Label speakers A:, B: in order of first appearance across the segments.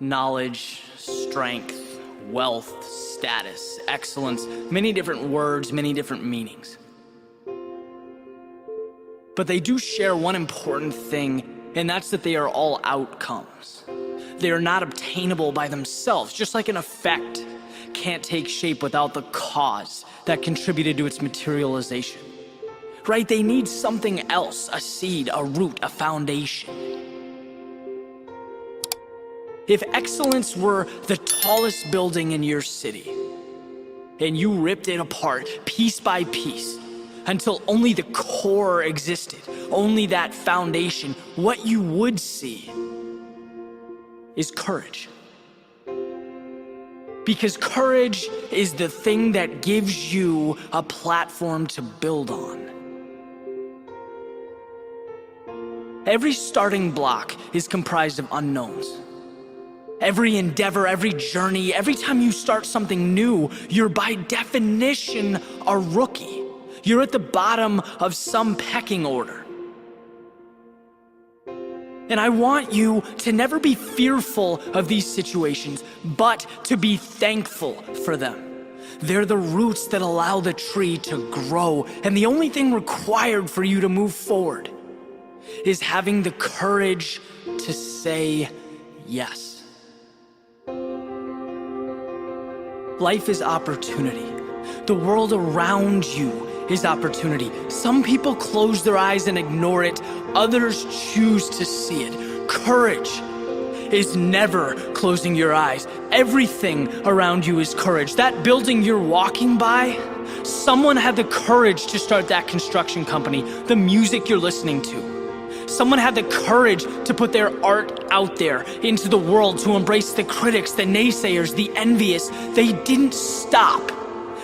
A: knowledge, strength, wealth, status, excellence, many different words, many different meanings. But they do share one important thing, and that's that they are all outcomes. They are not obtainable by themselves, just like an effect can't take shape without the cause that contributed to its materialization. Right? They need something else, a seed, a root, a foundation. If excellence were the tallest building in your city, and you ripped it apart piece by piece until only the core existed, only that foundation, what you would see is courage. Because courage is the thing that gives you a platform to build on. Every starting block is comprised of unknowns. Every endeavor, every journey, every time you start something new, you're by definition a rookie. You're at the bottom of some pecking order. And I want you to never be fearful of these situations, but to be thankful for them. They're the roots that allow the tree to grow, and the only thing required for you to move forward is having the courage to say yes. Life is opportunity. The world around you is opportunity. Some people close their eyes and ignore it. Others choose to see it. Courage is never closing your eyes. Everything around you is courage. That building you're walking by, someone had the courage to start that construction company. The music you're listening to, someone had the courage to put their art out there into the world, to embrace the critics, the naysayers, the envious. They didn't stop.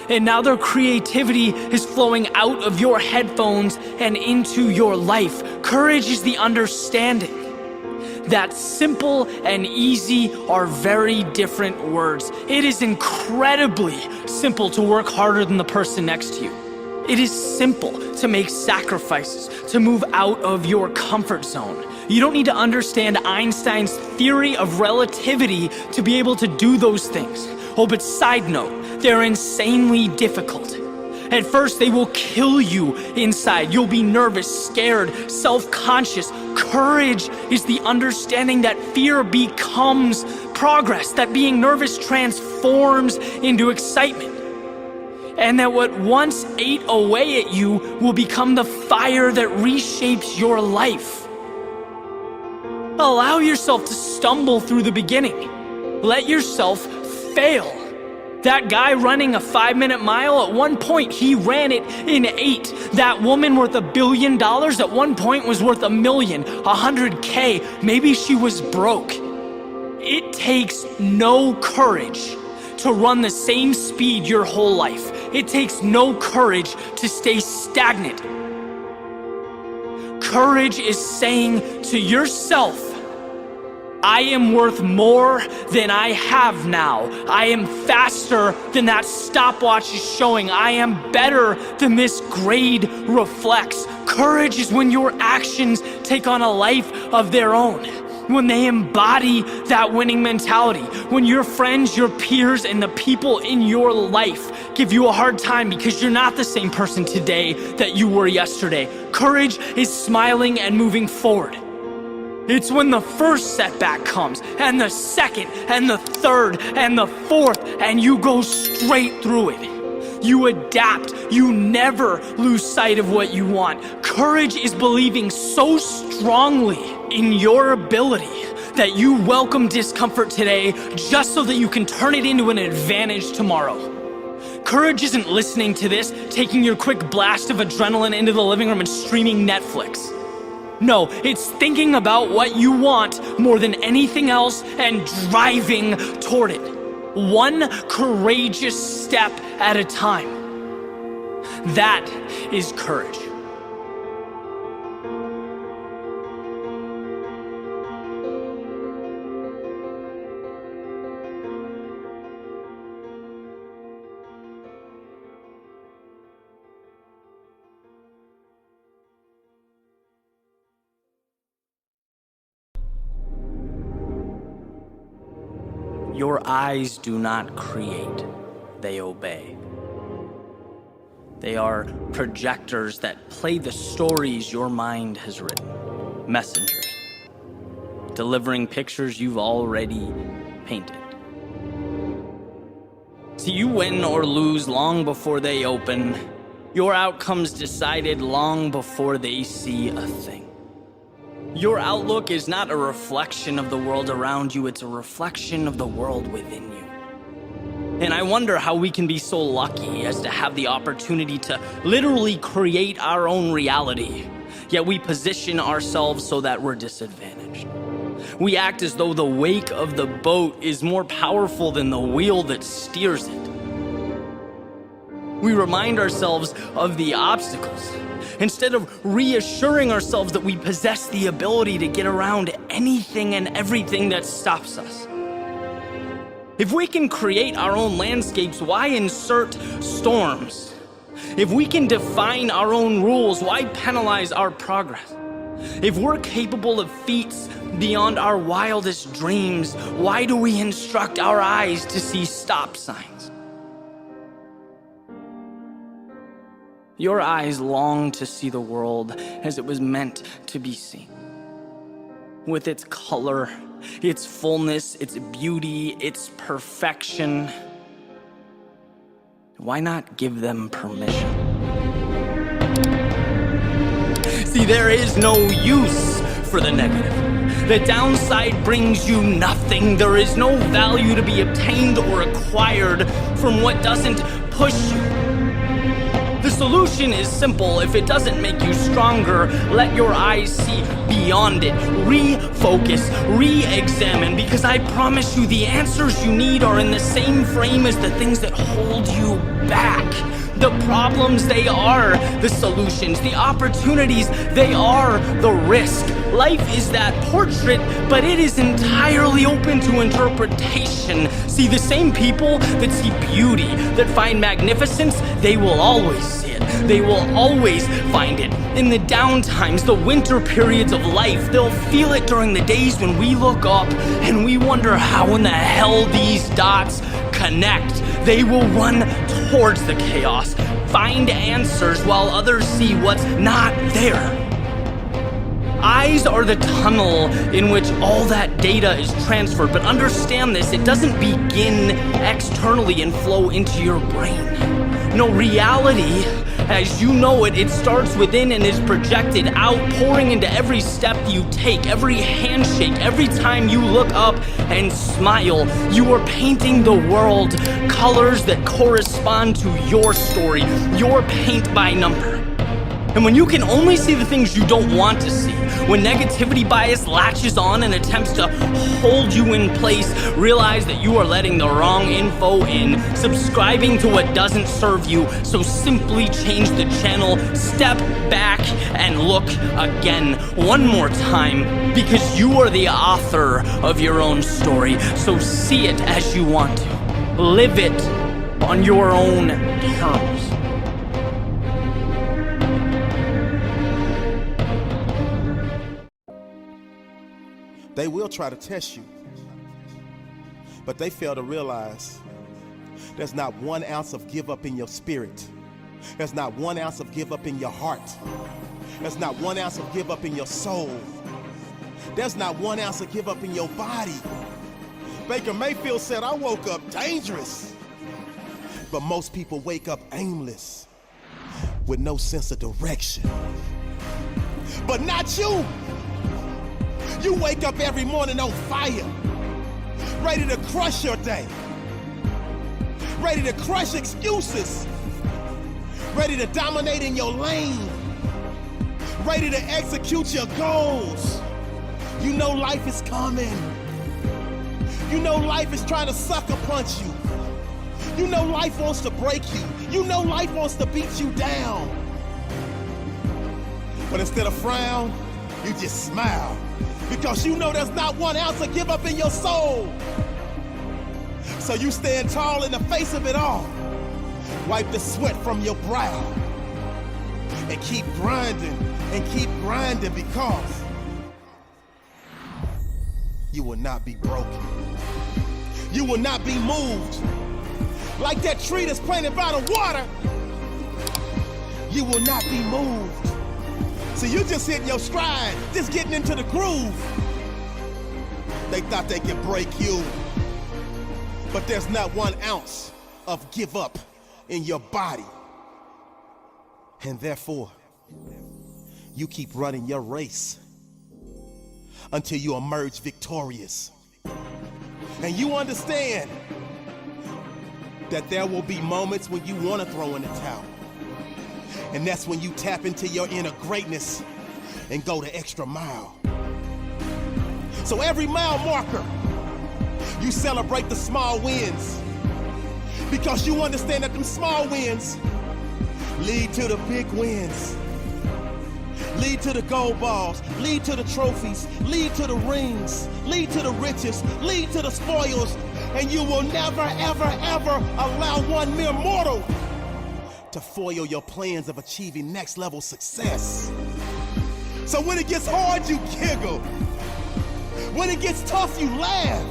A: And now their creativity is flowing out of your headphones and into your life. Courage is the understanding that simple and easy are very different words. It is incredibly simple to work harder than the person next to you. It is simple to make sacrifices, to move out of your comfort zone. You don't need to understand Einstein's theory of relativity to be able to do those things. Oh, but side note, they're insanely difficult. At first, they will kill you inside. You'll be nervous, scared, self-conscious. Courage is the understanding that fear becomes progress, that being nervous transforms into excitement. And that what once ate away at you will become the fire that reshapes your life. Allow yourself to stumble through the beginning. Let yourself fail. That guy running a 5-minute mile, at one point he ran it in 8. That woman worth $1 billion at one point was worth $1 million, 100K. Maybe she was broke. It takes no courage to run the same speed your whole life. It takes no courage to stay stagnant. Courage is saying to yourself, I am worth more than I have now. I am faster than that stopwatch is showing. I am better than this grade reflects. Courage is when your actions take on a life of their own. When they embody that winning mentality, when your friends, your peers, and the people in your life give you a hard time because you're not the same person today that you were yesterday. Courage is smiling and moving forward. It's when the first setback comes, and the second, and the third, and the fourth, and you go straight through it. You adapt. You never lose sight of what you want. Courage is believing so strongly in your ability that you welcome discomfort today just so that you can turn it into an advantage tomorrow. Courage isn't listening to this, taking your quick blast of adrenaline into the living room and streaming Netflix. No, it's thinking about what you want more than anything else and driving toward it. One courageous step at a time. That is courage. Your eyes do not create, they obey. They are projectors that play the stories your mind has written. Messengers, delivering pictures you've already painted. See, you win or lose long before they open. Your outcome's decided long before they see a thing. Your outlook is not a reflection of the world around you, it's a reflection of the world within you. And I wonder how we can be so lucky as to have the opportunity to literally create our own reality, yet we position ourselves so that we're disadvantaged. We act as though the wake of the boat is more powerful than the wheel that steers it. We remind ourselves of the obstacles instead of reassuring ourselves that we possess the ability to get around anything and everything that stops us. If we can create our own landscapes, why insert storms? If we can define our own rules, why penalize our progress? If we're capable of feats beyond our wildest dreams, why do we instruct our eyes to see stop signs? Your eyes long to see the world as it was meant to be seen. With its color, its fullness, its beauty, its perfection. Why not give them permission? See, there is no use for the negative. The downside brings you nothing. There is no value to be obtained or acquired from what doesn't push you. The solution is simple. If it doesn't make you stronger, let your eyes see beyond it. Refocus, re-examine, because I promise you the answers you need are in the same frame as the things that hold you back. The problems, they are the solutions. The opportunities, they are the risk. Life is that portrait, but it is entirely open to interpretation. See, the same people that see beauty, that find magnificence, they will always see it. They will always find it. In the down times, the winter periods of life, they'll feel it during the days when we look up and we wonder how in the hell these dots connect. They will run towards the chaos, find answers while others see what's not there. Eyes are the tunnel in which all that data is transferred, but understand this, it doesn't begin externally and flow into your brain. No, reality, as you know it, it starts within and is projected out, pouring into every step you take, every handshake, every time you look up and smile. You are painting the world colors that correspond to your story, your paint by number. And when you can only see the things you don't want to see, when negativity bias latches on and attempts to hold you in place, realize that you are letting the wrong info in, subscribing to what doesn't serve you, so simply change the channel, step back, and look again one more time, because you are the author of your own story, so see it as you want to. Live it on your own terms.
B: They will try to test you, but they fail to realize there's not 1 ounce of give up in your spirit. There's not 1 ounce of give up in your heart. There's not 1 ounce of give up in your soul. There's not 1 ounce of give up in your body. Baker Mayfield said, I woke up dangerous. But most people wake up aimless, with no sense of direction. But not you. You wake up every morning on fire, ready to crush your day, ready to crush excuses, ready to dominate in your lane, ready to execute your goals. You know life is coming. You know life is trying to sucker punch you. You know life wants to break you. You know life wants to beat you down. But instead of frown, you just smile. Because you know there's not 1 ounce of give up in your soul. So you stand tall in the face of it all. Wipe the sweat from your brow. And keep grinding because you will not be broken. You will not be moved. Like that tree that's planted by the water, you will not be moved. See, you just hitting your stride, just getting into the groove. They thought they could break you, but there's not 1 ounce of give up in your body. And therefore, you keep running your race until you emerge victorious. And you understand that there will be moments when you want to throw in the towel. And that's when you tap into your inner greatness and go the extra mile. So every mile marker, you celebrate the small wins, because you understand that them small wins lead to the big wins, lead to the gold balls, lead to the trophies, lead to the rings, lead to the riches, lead to the spoils, and you will never, ever, ever allow one mere mortal to foil your plans of achieving next level success. So when it gets hard, you giggle. When it gets tough, you laugh,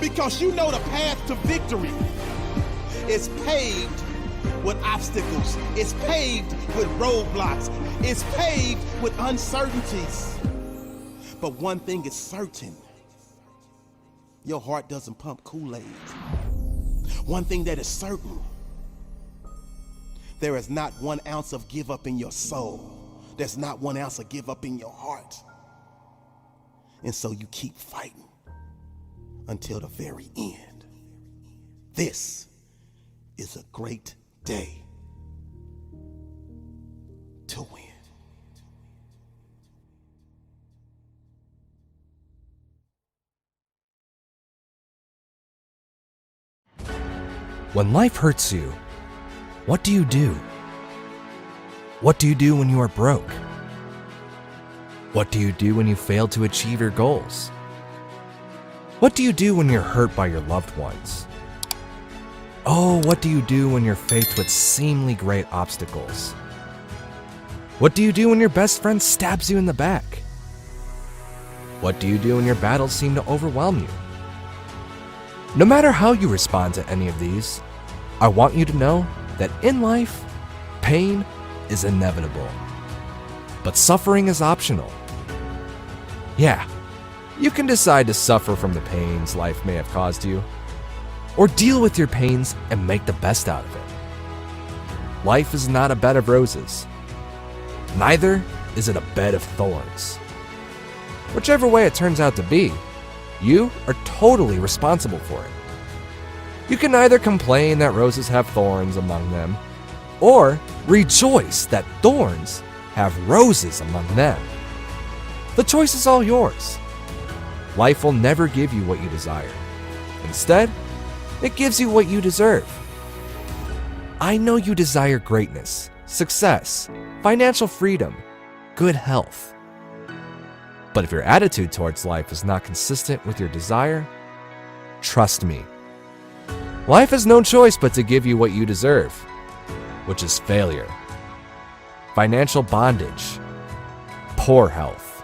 B: because you know the path to victory is paved with obstacles. It's paved with roadblocks. It's paved with uncertainties. But one thing is certain: your heart doesn't pump Kool-Aid. One thing that is certain: there is not 1 ounce of give up in your soul. There's not 1 ounce of give up in your heart. And so you keep fighting until the very end. This is a great day to win.
C: When life hurts you, what do you do? What do you do when you are broke? What do you do when you fail to achieve your goals? What do you do when you're hurt by your loved ones? Oh, what do you do when you're faced with seemingly great obstacles? What do you do when your best friend stabs you in the back? What do you do when your battles seem to overwhelm you? No matter how you respond to any of these, I want you to know that in life, pain is inevitable, but suffering is optional. Yeah, you can decide to suffer from the pains life may have caused you, or deal with your pains and make the best out of it. Life is not a bed of roses. Neither is it a bed of thorns. Whichever way it turns out to be, you are totally responsible for it. You can either complain that roses have thorns among them, or rejoice that thorns have roses among them. The choice is all yours. Life will never give you what you desire. Instead, it gives you what you deserve. I know you desire greatness, success, financial freedom, good health. But if your attitude towards life is not consistent with your desire, trust me, life has no choice but to give you what you deserve, which is failure, financial bondage, poor health.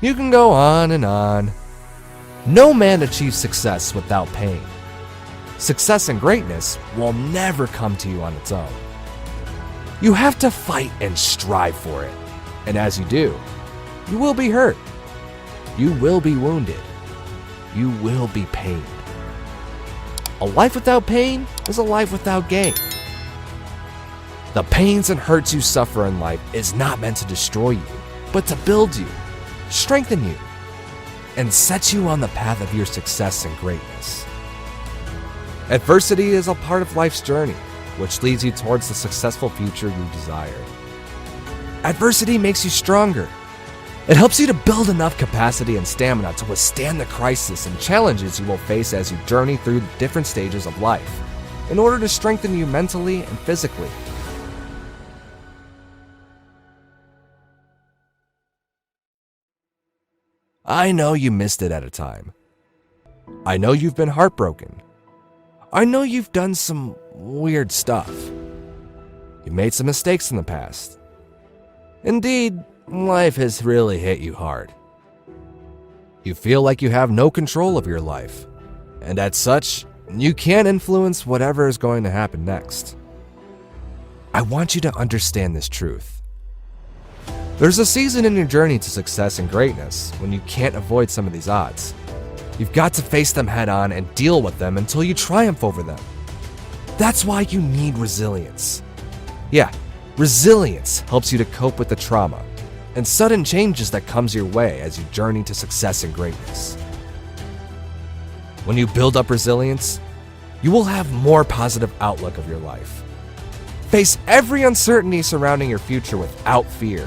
C: You can go on and on. No man achieves success without pain. Success and greatness will never come to you on its own. You have to fight and strive for it. And as you do, you will be hurt. You will be wounded. You will be pained. A life without pain is a life without gain. The pains and hurts you suffer in life is not meant to destroy you, but to build you, strengthen you, and set you on the path of your success and greatness. Adversity is a part of life's journey, which leads you towards the successful future you desire. Adversity makes you stronger. It helps you to build enough capacity and stamina to withstand the crisis and challenges you will face as you journey through the different stages of life, in order to strengthen you mentally and physically. I know you missed it at a time. I know you've been heartbroken. I know you've done some weird stuff. You made some mistakes in the past. Indeed, life has really hit you hard. You feel like you have no control of your life. And as such, you can't influence whatever is going to happen next. I want you to understand this truth. There's a season in your journey to success and greatness when you can't avoid some of these odds. You've got to face them head on and deal with them until you triumph over them. That's why you need resilience. Yeah, resilience helps you to cope with the trauma and sudden changes that comes your way as you journey to success and greatness. When you build up resilience, you will have more positive outlook of your life. Face every uncertainty surrounding your future without fear,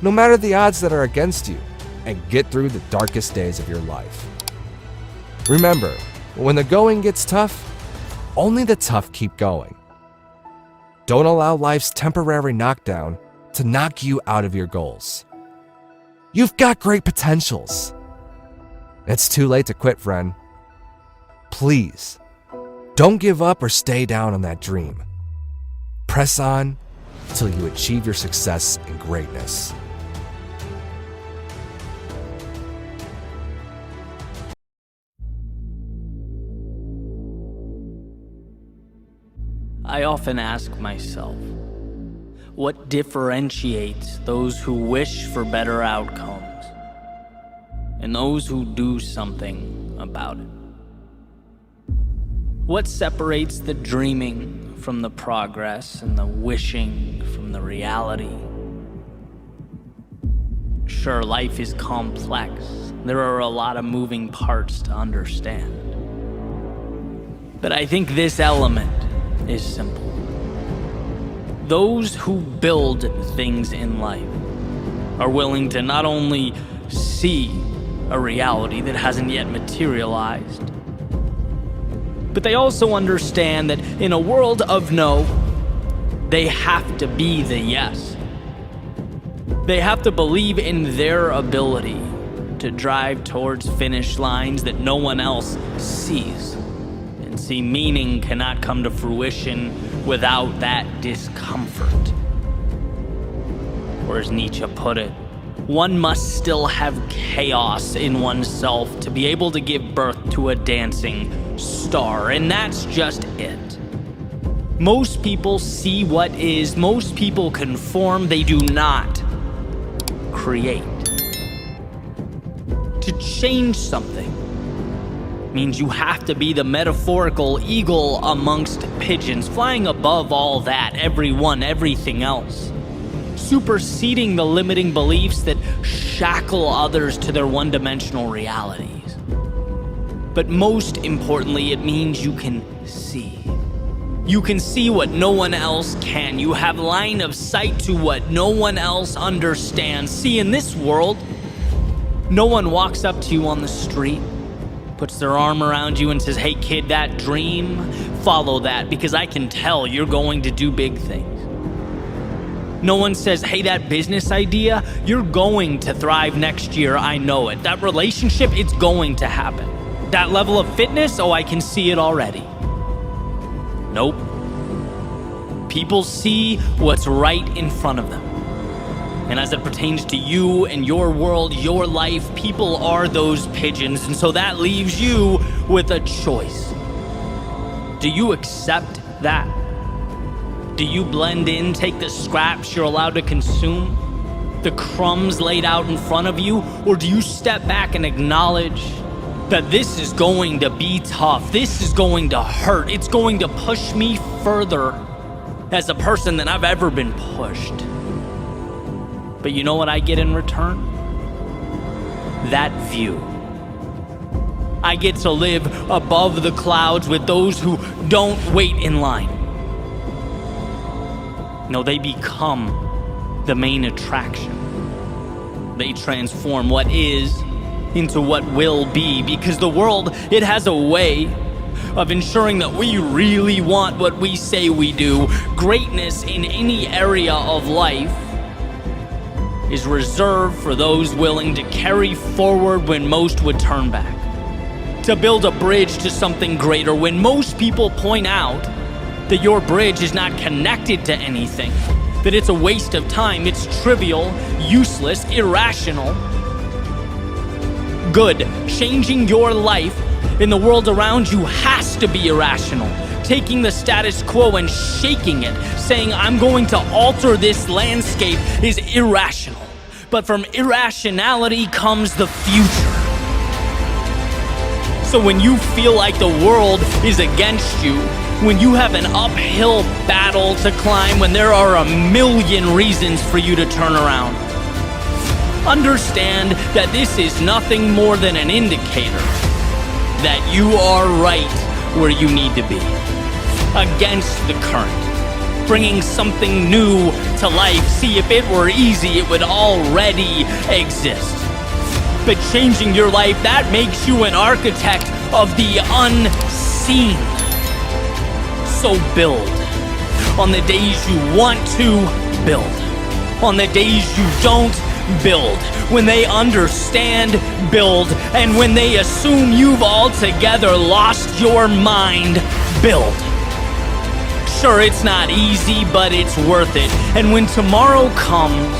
C: no matter the odds that are against you, and get through the darkest days of your life. Remember, when the going gets tough, only the tough keep going. Don't allow life's temporary knockdown to knock you out of your goals. You've got great potentials. It's too late to quit, friend. Please, don't give up or stay down on that dream. Press on till you achieve your success and greatness.
A: I often ask myself, what differentiates those who wish for better outcomes and those who do something about it? What separates the dreaming from the progress and the wishing from the reality? Sure, life is complex. There are a lot of moving parts to understand. But I think this element is simple. Those who build things in life are willing to not only see a reality that hasn't yet materialized, but they also understand that in a world of no, they have to be the yes. They have to believe in their ability to drive towards finish lines that no one else sees. And see, meaning cannot come to fruition without that discomfort. Or as Nietzsche put it, one must still have chaos in oneself to be able to give birth to a dancing star, and that's just it. Most people see what is, most people conform, they do not create. To change something means you have to be the metaphorical eagle amongst pigeons, flying above all that, everyone, everything else. Superseding the limiting beliefs that shackle others to their one-dimensional realities. But most importantly, it means you can see. You can see what no one else can. You have line of sight to what no one else understands. See, in this world, no one walks up to you on the street, puts their arm around you and says, "Hey kid, that dream, follow that, because I can tell you're going to do big things." No one says, "Hey, that business idea, you're going to thrive next year, I know it. That relationship, it's going to happen. That level of fitness, oh, I can see it already." Nope. People see what's right in front of them. And as it pertains to you and your world, your life, people are those pigeons. And so that leaves you with a choice. Do you accept that? Do you blend in, take the scraps you're allowed to consume, the crumbs laid out in front of you? Or do you step back and acknowledge that this is going to be tough, this is going to hurt, it's going to push me further as a person than I've ever been pushed? But you know what I get in return? That view. I get to live above the clouds with those who don't wait in line. No, they become the main attraction. They transform what is into what will be, because the world, it has a way of ensuring that we really want what we say we do. Greatness in any area of life is reserved for those willing to carry forward when most would turn back, to build a bridge to something greater when most people point out that your bridge is not connected to anything, that it's a waste of time, it's trivial, useless, irrational. Good. Changing your life in the world around you has to be irrational. Taking the status quo and shaking it, saying, I'm going to alter this landscape, is irrational. But from irrationality comes the future. So when you feel like the world is against you, when you have an uphill battle to climb, when there are a million reasons for you to turn around, understand that this is nothing more than an indicator that you are right where you need to be, against the current, bringing something new to life. See, if it were easy, it would already exist. But changing your life, that makes you an architect of the unseen. So build. On the days you want to, build. On the days you don't, build. When they understand, build. And when they assume you've altogether lost your mind, build. Sure, it's not easy, but it's worth it. And when tomorrow comes,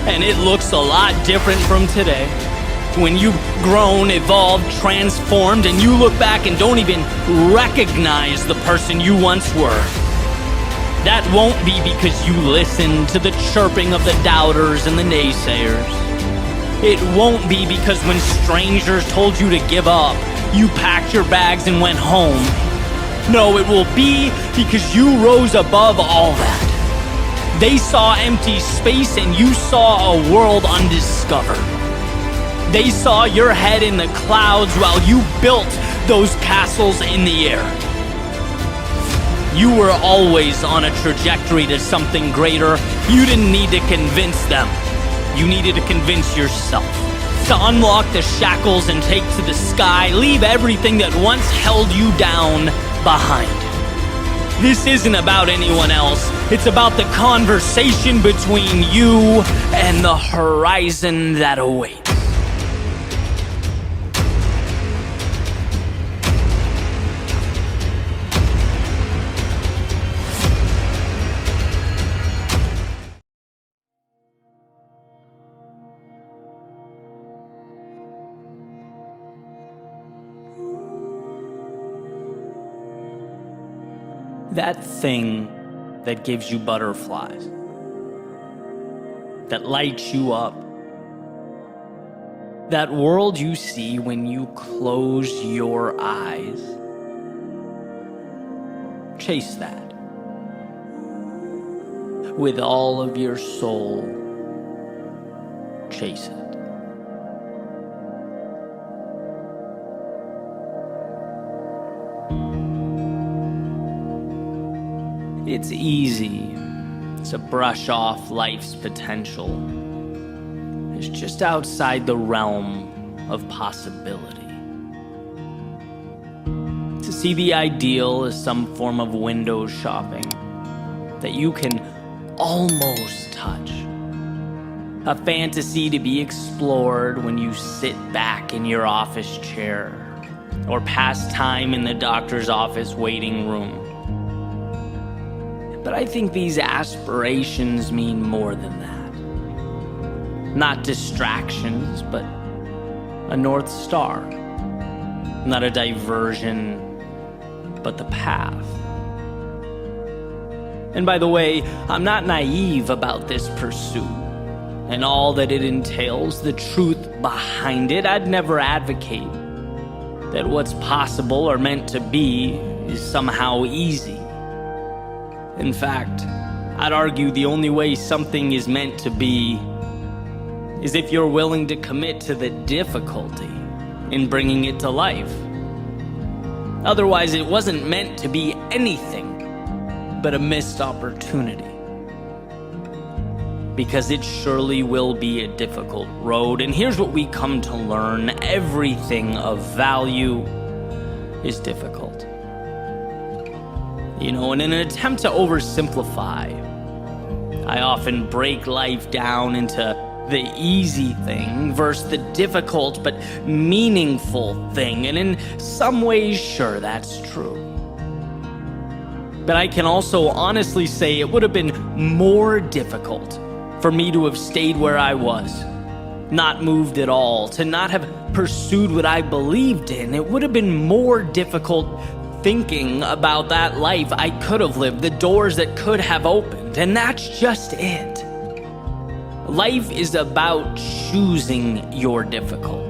A: and it looks a lot different from today, when you've grown, evolved, transformed, and you look back and don't even recognize the person you once were, that won't be because you listened to the chirping of the doubters and the naysayers. It won't be because when strangers told you to give up, you packed your bags and went home. No, it will be because you rose above all that. They saw empty space and you saw a world undiscovered. They saw your head in the clouds while you built those castles in the air. You were always on a trajectory to something greater. You didn't need to convince them. You needed to convince yourself. To unlock the shackles and take to the sky, leave everything that once held you down behind. This isn't about anyone else. It's about the conversation between you and the horizon that awaits. That thing that gives you butterflies, that lights you up, that world you see when you close your eyes, chase that with all of your soul. Chase it. It's easy to brush off life's potential. It's just outside the realm of possibility. To see the ideal as some form of window shopping that you can almost touch. A fantasy to be explored when you sit back in your office chair or pass time in the doctor's office waiting room. But I think these aspirations mean more than that. Not distractions, but a North Star. Not a diversion, but the path. And by the way, I'm not naive about this pursuit and all that it entails, the truth behind it. I'd never advocate that what's possible or meant to be is somehow easy. In fact, I'd argue the only way something is meant to be is if you're willing to commit to the difficulty in bringing it to life. Otherwise, it wasn't meant to be anything but a missed opportunity. Because it surely will be a difficult road. And here's what we come to learn: everything of value is difficult. You know, and in an attempt to oversimplify, I often break life down into the easy thing versus the difficult but meaningful thing. And in some ways, sure, that's true. But I can also honestly say it would have been more difficult for me to have stayed where I was, not moved at all, to not have pursued what I believed in, it would have been more difficult thinking about that life I could have lived, the doors that could have opened, and that's just it. Life is about choosing your difficult.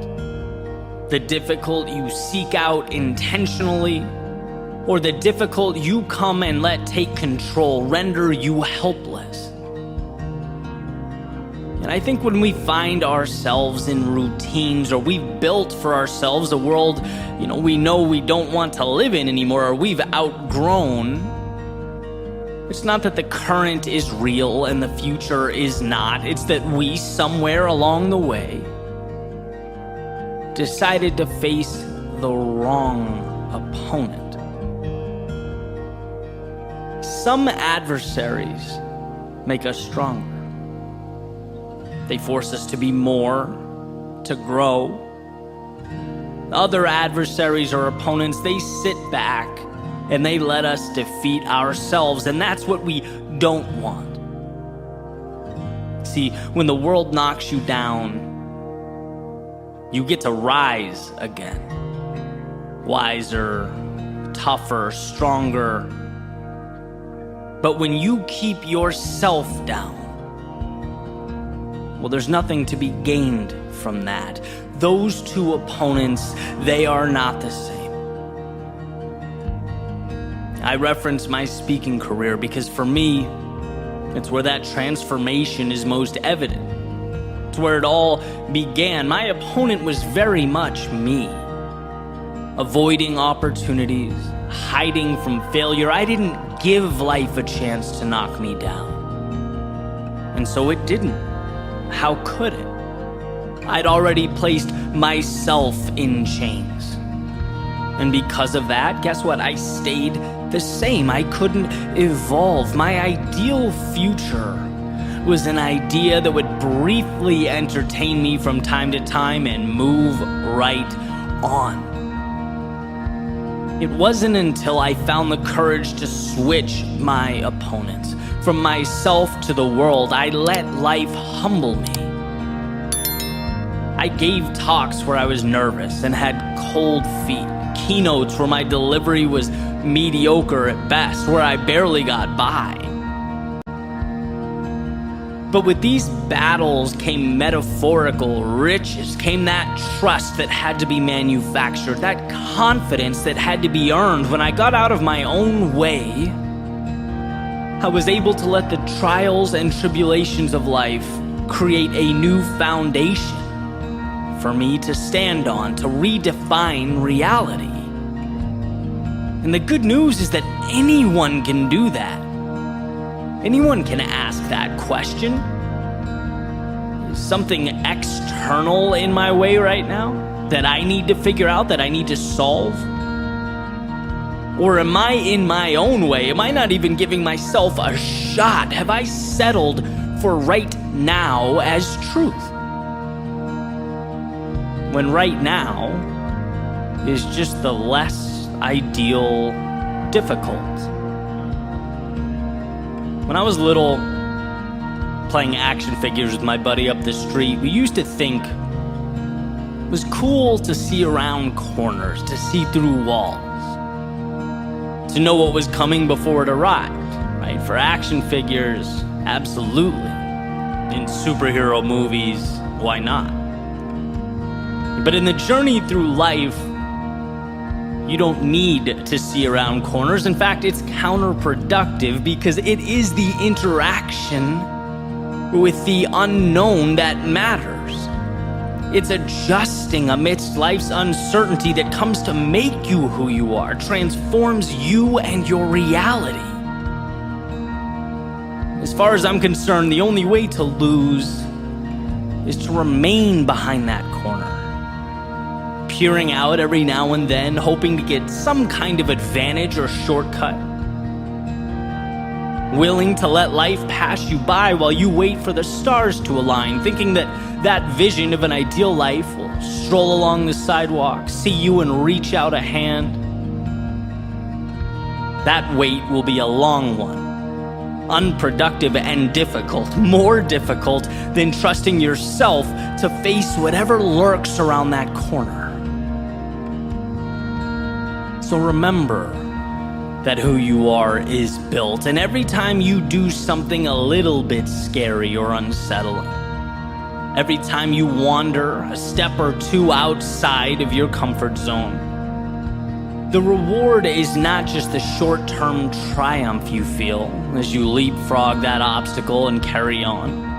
A: The difficult you seek out intentionally, or the difficult you come and let take control, render you helpless. And I think when we find ourselves in routines, or we've built for ourselves a world, we know we don't want to live in anymore, or we've outgrown, it's not that the current is real and the future is not. It's that we, somewhere along the way, decided to face the wrong opponent. Some adversaries make us stronger. They force us to be more, to grow. Other adversaries or opponents, they sit back and they let us defeat ourselves, and that's what we don't want. See, when the world knocks you down, you get to rise again. Wiser, tougher, stronger. But when you keep yourself down, well, there's nothing to be gained from that. Those two opponents, they are not the same. I reference my speaking career because for me, it's where that transformation is most evident. It's where it all began. My opponent was very much me. Avoiding opportunities, hiding from failure. I didn't give life a chance to knock me down. And so it didn't. How could it? I'd already placed myself in chains. And because of that, guess what? I stayed the same. I couldn't evolve. My ideal future was an idea that would briefly entertain me from time to time and move right on. It wasn't until I found the courage to switch my opponents. From myself to the world, I let life humble me. I gave talks where I was nervous and had cold feet. Keynotes where my delivery was mediocre at best, where I barely got by. But with these battles came metaphorical riches, came that trust that had to be manufactured, that confidence that had to be earned. When I got out of my own way, I was able to let the trials and tribulations of life create a new foundation for me to stand on, to redefine reality. And the good news is that anyone can do that. Anyone can ask that question. Is something external in my way right now that I need to figure out, that I need to solve? Or am I in my own way? Am I not even giving myself a shot? Have I settled for right now as truth? When right now is just the less ideal difficult. When I was little, playing action figures with my buddy up the street, we used to think it was cool to see around corners, to see through walls, to know what was coming before it arrived, right? For action figures, absolutely. In superhero movies, why not? But in the journey through life, you don't need to see around corners. In fact, it's counterproductive because it is the interaction with the unknown that matters. It's adjusting amidst life's uncertainty that comes to make you who you are, transforms you and your reality. As far as I'm concerned, the only way to lose is to remain behind that corner, peering out every now and then, hoping to get some kind of advantage or shortcut, willing to let life pass you by while you wait for the stars to align, thinking that that vision of an ideal life will stroll along the sidewalk, see you and reach out a hand. That wait will be a long one, unproductive, and difficult. More difficult than trusting yourself to face whatever lurks around that corner. So remember that who you are is built, and every time you do something a little bit scary or unsettling, every time you wander a step or two outside of your comfort zone, the reward is not just the short-term triumph you feel as you leapfrog that obstacle and carry on.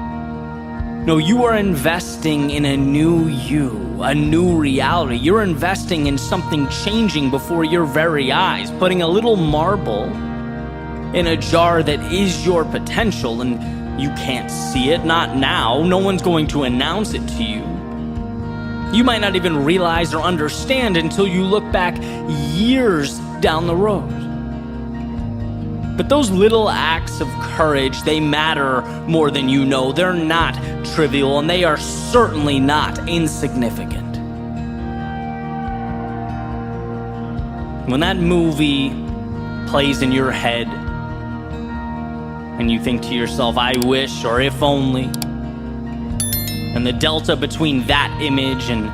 A: No, you are investing in a new you, a new reality. You're investing in something changing before your very eyes, putting a little marble in a jar that is your potential, and you can't see it, not now. No one's going to announce it to you. You might not even realize or understand until you look back years down the road. But those little acts of courage, they matter more than you know. They're not trivial, and they are certainly not insignificant. When that movie plays in your head, and you think to yourself, I wish, or if only, and the delta between that image and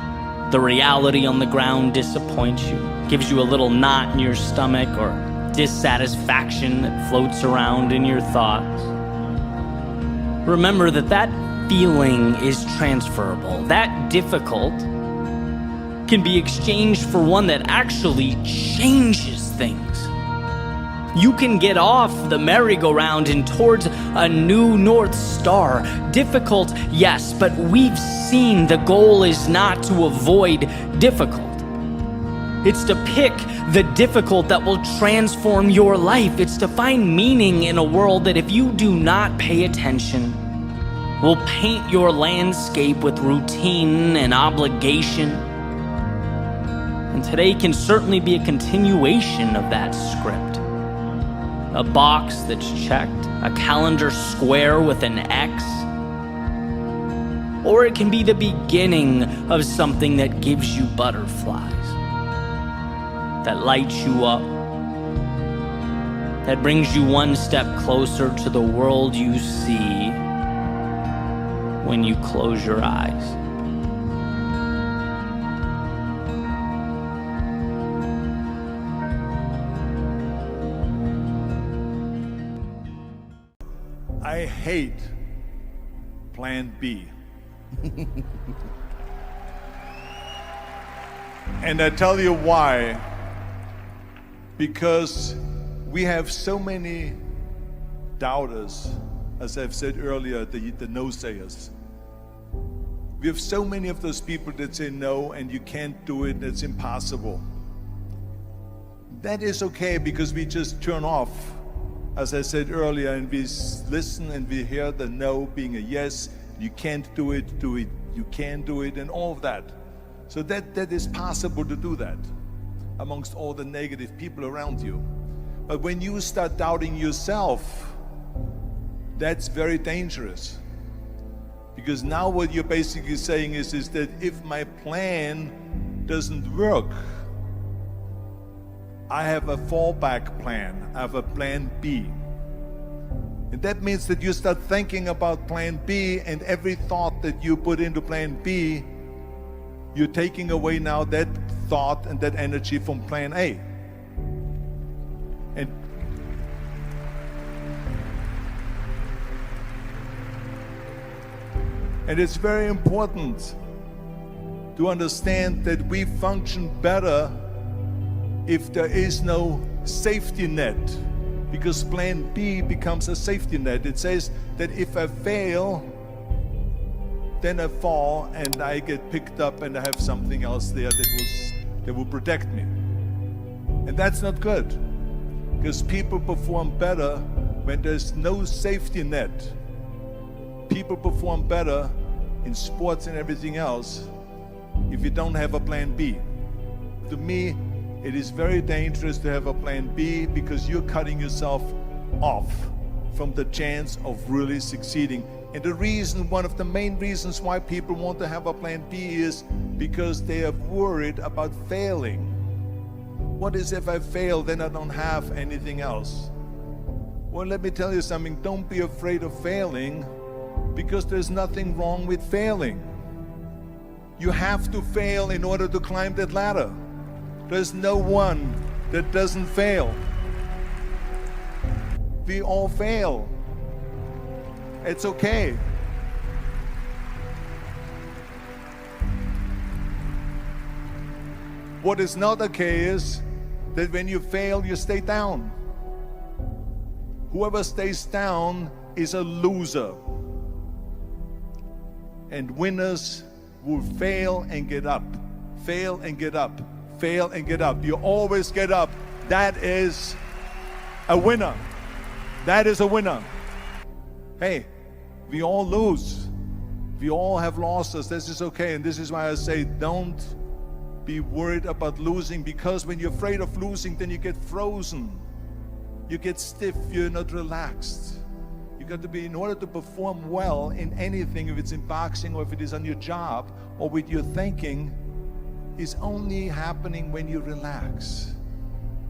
A: the reality on the ground disappoints you, gives you a little knot in your stomach, or dissatisfaction that floats around in your thoughts, remember that that feeling is transferable. That difficult can be exchanged for one that actually changes things. You can get off the merry-go-round and towards a new North Star. Difficult, yes, but we've seen the goal is not to avoid difficult. It's to pick the difficult that will transform your life. It's to find meaning in a world that, if you do not pay attention, will paint your landscape with routine and obligation. And today can certainly be a continuation of that script. A box that's checked, a calendar square with an X. Or it can be the beginning of something that gives you butterflies, that lights you up, that brings you one step closer to the world you see when you close your eyes.
D: I hate Plan B. And I tell you why. Because we have so many doubters, as I've said earlier, the no-sayers. We have so many of those people that say no, and you can't do it, it's impossible. That is okay, because we just turn off, as I said earlier, and we listen and we hear the no being a yes. You can't do it, you can do it, and all of that. So that is possible to do that amongst all the negative people around you. But when you start doubting yourself, that's very dangerous. Because now what you're basically saying is that if my plan doesn't work, I have a fallback plan, I have a plan B. And that means that you start thinking about plan B, and every thought that you put into plan B, you're taking away now that thought and that energy from plan A. And it's very important to understand that we function better if there is no safety net, because plan B becomes a safety net. It says that if I fail, then I fall and I get picked up and I have something else there that will protect me. And that's not good, because people perform better when there's no safety net. People perform better in sports and everything else if you don't have a plan B. To me, it is very dangerous to have a plan B, because you're cutting yourself off from the chance of really succeeding. And the reason, one of the main reasons why people want to have a plan B is because they are worried about failing. What is if I fail, then I don't have anything else? Well, let me tell you something. Don't be afraid of failing, because there's nothing wrong with failing. You have to fail in order to climb that ladder. There's no one that doesn't fail. We all fail. It's okay. What is not okay is that when you fail, you stay down. Whoever stays down is a loser. And winners will fail and get up, fail and get up, fail and get up. You always get up. That is a winner. That is a winner. Hey, we all lose. We all have losses. This is okay. And this is why I say don't be worried about losing, because when you're afraid of losing, then you get frozen. You get stiff. You're not relaxed. You got to be, in order to perform well in anything, if it's in boxing or if it is on your job or with your thinking, is only happening when you relax.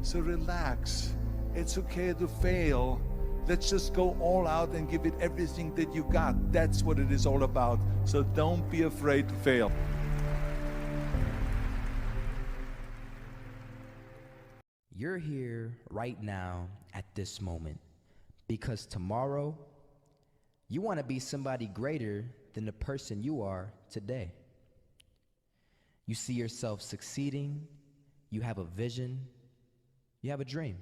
D: So relax. It's okay to fail. Let's just go all out and give it everything that you got. That's what it is all about. So don't be afraid to fail.
E: You're here right now at this moment because tomorrow you want to be somebody greater than the person you are today. You see yourself succeeding, you have a vision, you have a dream.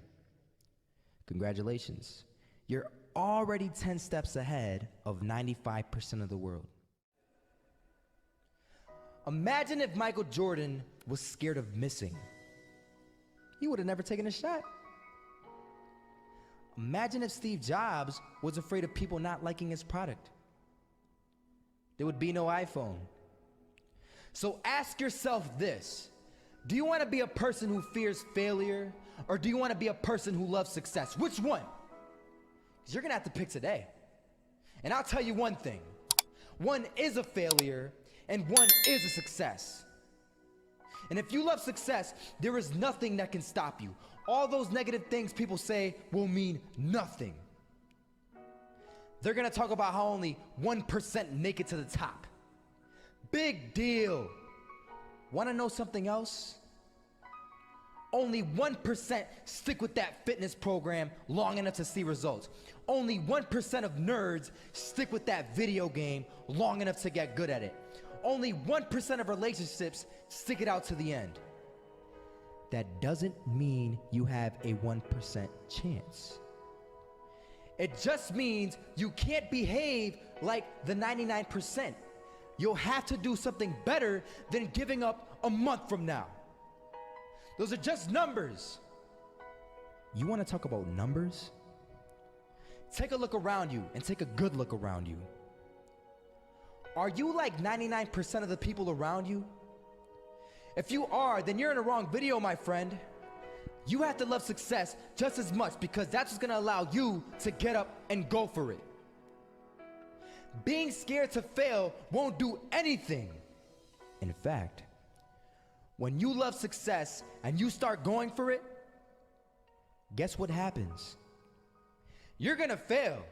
E: Congratulations. You're already 10 steps ahead of 95% of the world. Imagine if Michael Jordan was scared of missing. He would have never taken a shot. Imagine if Steve Jobs was afraid of people not liking his product. There would be no iPhone. So ask yourself this: do you want to be a person who fears failure, or do you want to be a person who loves success? Which one? Because you're going to have to pick today. And I'll tell you one thing. One is a failure, and one is a success. And if you love success, there is nothing that can stop you. All those negative things people say will mean nothing. They're gonna talk about how only 1% make it to the top. Big deal. Wanna know something else? Only 1% stick with that fitness program long enough to see results. Only 1% of nerds stick with that video game long enough to get good at it. Only 1% of relationships stick it out to the end. That doesn't mean you have a 1% chance. It just means you can't behave like the 99%. You'll have to do something better than giving up a month from now. Those are just numbers. You want to talk about numbers? Take a look around you and take a good look around you. Are you like 99% of the people around you? If you are, then you're in the wrong video, my friend. You have to love success just as much, because that's what's gonna allow you to get up and go for it. Being scared to fail won't do anything. In fact, when you love success and you start going for it, guess what happens? You're gonna fail.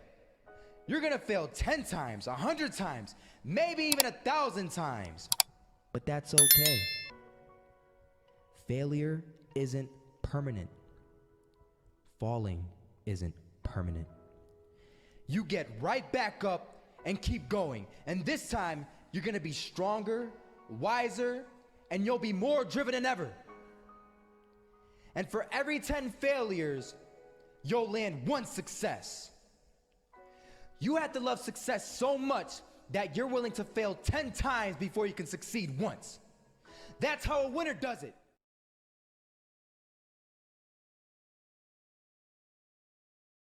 E: You're gonna fail 10 times, 100 times, maybe even 1,000 times. But that's okay. Failure isn't permanent. Falling isn't permanent. You get right back up and keep going. And this time, you're gonna be stronger, wiser, and you'll be more driven than ever. And for every 10 failures, you'll land 1 success. You have to love success so much that you're willing to fail 10 times before you can succeed once. That's how a winner does it.